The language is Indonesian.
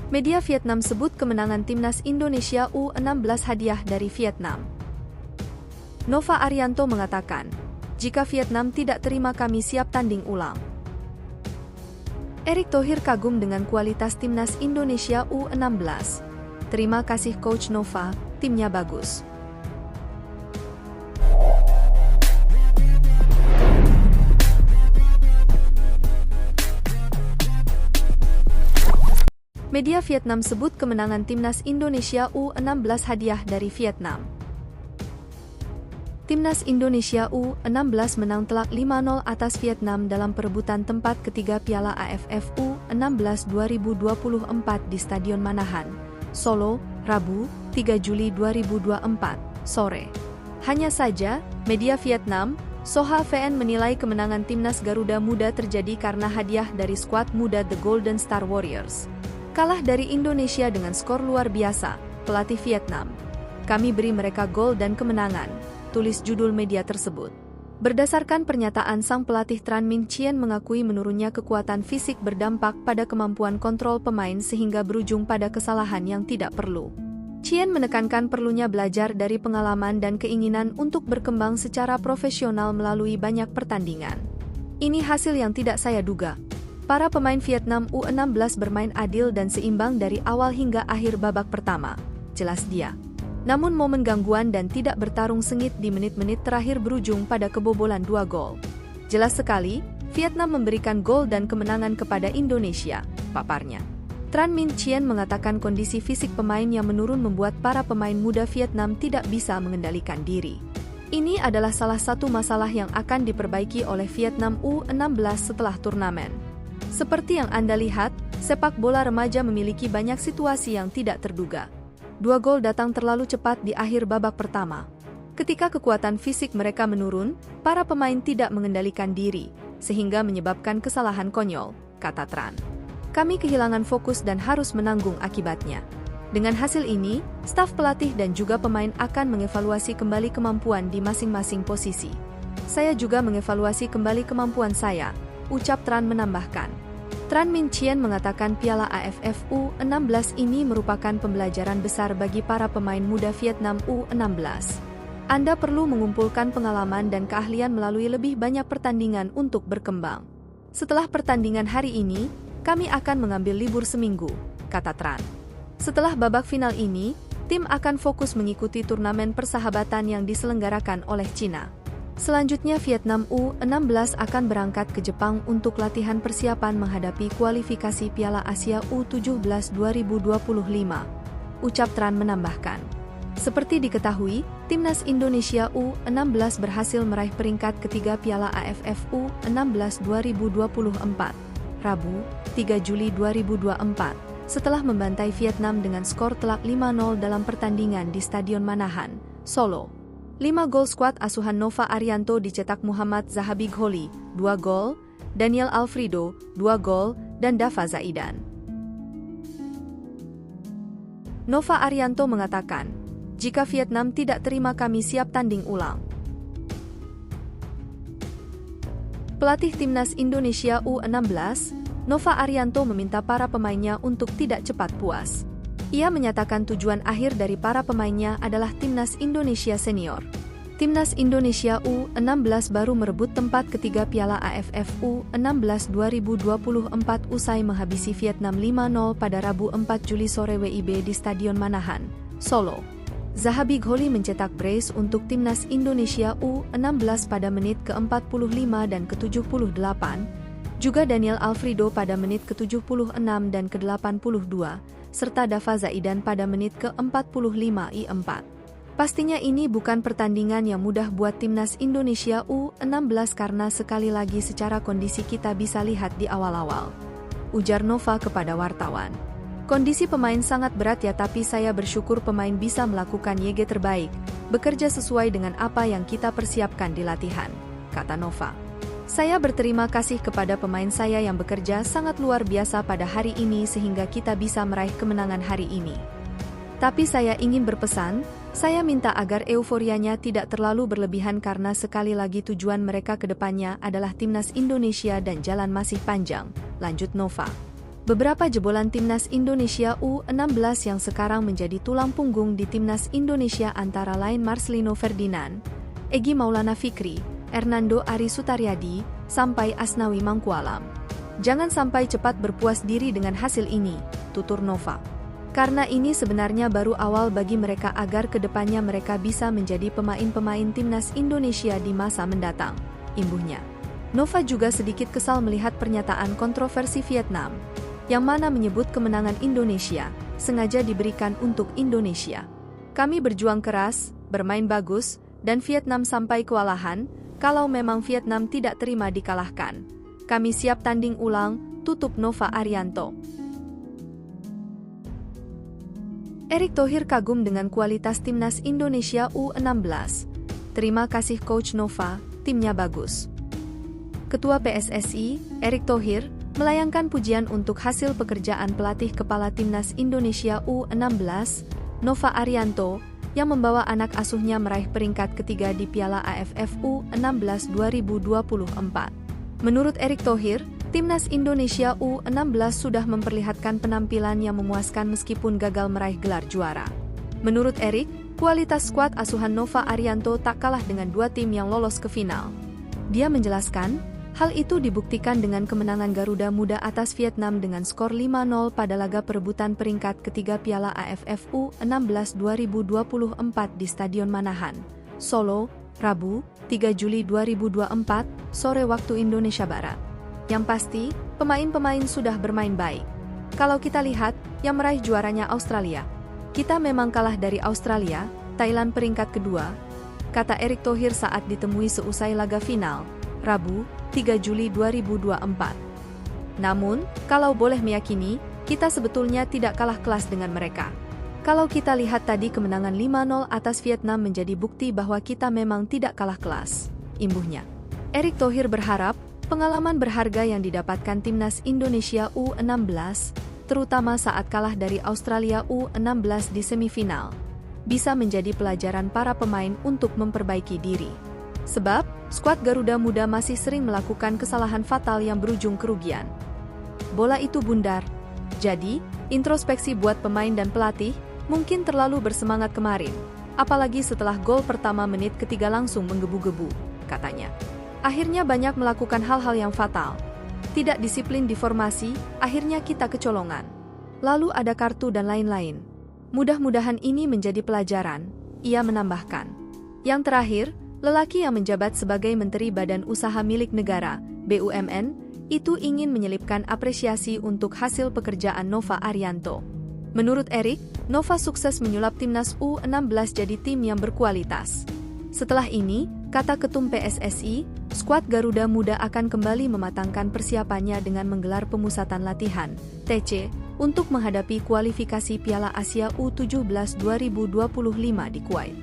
Media Vietnam sebut kemenangan timnas Indonesia U16 hadiah dari Vietnam. Nova Arianto mengatakan, jika Vietnam tidak terima kami siap tanding ulang. Erick Thohir kagum dengan kualitas timnas Indonesia U16. Terima kasih Coach Nova, timnya bagus. Media Vietnam sebut kemenangan timnas Indonesia U16 hadiah dari Vietnam. Timnas Indonesia U16 menang telak 5-0 atas Vietnam dalam perebutan tempat ketiga Piala AFF U16 2024 di Stadion Manahan, Solo, Rabu, 3 Juli 2024, sore. Hanya saja, media Vietnam, Soha VN menilai kemenangan timnas Garuda Muda terjadi karena hadiah dari skuad muda The Golden Star Warriors. Kalah dari Indonesia dengan skor luar biasa, pelatih Vietnam. Kami beri mereka gol dan kemenangan, tulis judul media tersebut. Berdasarkan pernyataan sang pelatih Tran Minh Chien mengakui menurunnya kekuatan fisik berdampak pada kemampuan kontrol pemain sehingga berujung pada kesalahan yang tidak perlu. Chien menekankan perlunya belajar dari pengalaman dan keinginan untuk berkembang secara profesional melalui banyak pertandingan. Ini hasil yang tidak saya duga. Para pemain Vietnam U16 bermain adil dan seimbang dari awal hingga akhir babak pertama, jelas dia. Namun momen gangguan dan tidak bertarung sengit di menit-menit terakhir berujung pada kebobolan 2 gol. Jelas sekali, Vietnam memberikan gol dan kemenangan kepada Indonesia, paparnya. Tran Minh Chien mengatakan kondisi fisik pemain yang menurun membuat para pemain muda Vietnam tidak bisa mengendalikan diri. Ini adalah salah satu masalah yang akan diperbaiki oleh Vietnam U16 setelah turnamen. Seperti yang Anda lihat, sepak bola remaja memiliki banyak situasi yang tidak terduga. 2 gol datang terlalu cepat di akhir babak pertama. Ketika kekuatan fisik mereka menurun, para pemain tidak mengendalikan diri, sehingga menyebabkan kesalahan konyol, kata Tran. Kami kehilangan fokus dan harus menanggung akibatnya. Dengan hasil ini, staf pelatih dan juga pemain akan mengevaluasi kembali kemampuan di masing-masing posisi. Saya juga mengevaluasi kembali kemampuan saya, ucap Tran menambahkan. Tran Minh Chien mengatakan Piala AFF U16 ini merupakan pembelajaran besar bagi para pemain muda Vietnam U16. Anda perlu mengumpulkan pengalaman dan keahlian melalui lebih banyak pertandingan untuk berkembang. Setelah pertandingan hari ini, kami akan mengambil libur seminggu, kata Tran. Setelah babak final ini, tim akan fokus mengikuti turnamen persahabatan yang diselenggarakan oleh Cina. Selanjutnya Vietnam U16 akan berangkat ke Jepang untuk latihan persiapan menghadapi kualifikasi Piala Asia U17 2025, ucap Tran menambahkan. Seperti diketahui, timnas Indonesia U16 berhasil meraih peringkat ketiga Piala AFF U16 2024, Rabu, 3 Juli 2024, setelah membantai Vietnam dengan skor telak 5-0 dalam pertandingan di Stadion Manahan, Solo. 5 gol skuad asuhan Nova Arianto dicetak Muhammad Zahabi Gholi, 2 gol, Daniel Alfredo, 2 gol, dan Dava Zaidan. Nova Arianto mengatakan, jika Vietnam tidak terima kami siap tanding ulang. Pelatih timnas Indonesia U16, Nova Arianto meminta para pemainnya untuk tidak cepat puas. Ia menyatakan tujuan akhir dari para pemainnya adalah timnas Indonesia senior. Timnas Indonesia U16 baru merebut tempat ketiga Piala AFF U16 2024 usai menghabisi Vietnam 5-0 pada Rabu 4 Juli sore WIB di Stadion Manahan, Solo. Zahabi Gholi mencetak brace untuk timnas Indonesia U16 pada menit ke-45 dan ke-78, juga Daniel Alfredo pada menit ke-76 dan ke-82, serta Dava Zaidan pada menit ke-45 Pastinya ini bukan pertandingan yang mudah buat timnas Indonesia U16 karena sekali lagi secara kondisi kita bisa lihat di awal-awal, ujar Nova kepada wartawan. Kondisi pemain sangat berat ya, tapi saya bersyukur pemain bisa melakukan YG terbaik, bekerja sesuai dengan apa yang kita persiapkan di latihan, kata Nova. Saya berterima kasih kepada pemain saya yang bekerja sangat luar biasa pada hari ini sehingga kita bisa meraih kemenangan hari ini. Tapi saya ingin berpesan, saya minta agar euforianya tidak terlalu berlebihan karena sekali lagi tujuan mereka ke depannya adalah timnas Indonesia dan jalan masih panjang, lanjut Nova. Beberapa jebolan timnas Indonesia U16 yang sekarang menjadi tulang punggung di timnas Indonesia antara lain Marcelino Ferdinand, Egy Maulana Fikri, Hernando Ari Sutaryadi, sampai Asnawi Mangkualam. Jangan sampai cepat berpuas diri dengan hasil ini, tutur Nova. Karena ini sebenarnya baru awal bagi mereka agar kedepannya mereka bisa menjadi pemain-pemain timnas Indonesia di masa mendatang, imbuhnya. Nova juga sedikit kesal melihat pernyataan kontroversi Vietnam, yang mana menyebut kemenangan Indonesia sengaja diberikan untuk Indonesia. Kami berjuang keras, bermain bagus, dan Vietnam sampai kewalahan. Kalau memang Vietnam tidak terima dikalahkan, kami siap tanding ulang, tutup Nova Arianto. Erick Thohir kagum dengan kualitas timnas Indonesia U16. Terima kasih Coach Nova, timnya bagus. Ketua PSSI, Erick Thohir, melayangkan pujian untuk hasil pekerjaan pelatih kepala timnas Indonesia U16, Nova Arianto, yang membawa anak asuhnya meraih peringkat ketiga di Piala AFF U16 2024. Menurut Erick Thohir, timnas Indonesia U16 sudah memperlihatkan penampilan yang memuaskan meskipun gagal meraih gelar juara. Menurut Erick, kualitas skuad asuhan Nova Arianto tak kalah dengan dua tim yang lolos ke final. Dia menjelaskan, hal itu dibuktikan dengan kemenangan Garuda Muda atas Vietnam dengan skor 5-0 pada laga perebutan peringkat ketiga Piala AFF U16 2024 di Stadion Manahan, Solo, Rabu, 3 Juli 2024, sore waktu Indonesia Barat. Yang pasti, pemain-pemain sudah bermain baik. Kalau kita lihat, yang meraih juaranya Australia. Kita memang kalah dari Australia, Thailand peringkat kedua, kata Erick Thohir saat ditemui seusai laga final, Rabu, 3 Juli 2024. Namun, kalau boleh meyakini, kita sebetulnya tidak kalah kelas dengan mereka. Kalau kita lihat tadi kemenangan 5-0 atas Vietnam menjadi bukti bahwa kita memang tidak kalah kelas, imbuhnya. Erick Thohir berharap, pengalaman berharga yang didapatkan timnas Indonesia U16, terutama saat kalah dari Australia U16 di semifinal, bisa menjadi pelajaran para pemain untuk memperbaiki diri. Sebab, skuad Garuda Muda masih sering melakukan kesalahan fatal yang berujung kerugian. Bola itu bundar. Jadi, introspeksi buat pemain dan pelatih, mungkin terlalu bersemangat kemarin. Apalagi setelah gol pertama menit ketiga langsung menggebu-gebu, katanya. Akhirnya banyak melakukan hal-hal yang fatal. Tidak disiplin di formasi, akhirnya kita kecolongan. Lalu ada kartu dan lain-lain. Mudah-mudahan ini menjadi pelajaran, ia menambahkan. Yang terakhir, lelaki yang menjabat sebagai Menteri Badan Usaha Milik Negara, BUMN, itu ingin menyelipkan apresiasi untuk hasil pekerjaan Nova Arianto. Menurut Erick, Nova sukses menyulap timnas U16 jadi tim yang berkualitas. Setelah ini, kata Ketum PSSI, skuad Garuda Muda akan kembali mematangkan persiapannya dengan menggelar pemusatan latihan, TC, untuk menghadapi kualifikasi Piala Asia U17 2025 di Kuwait.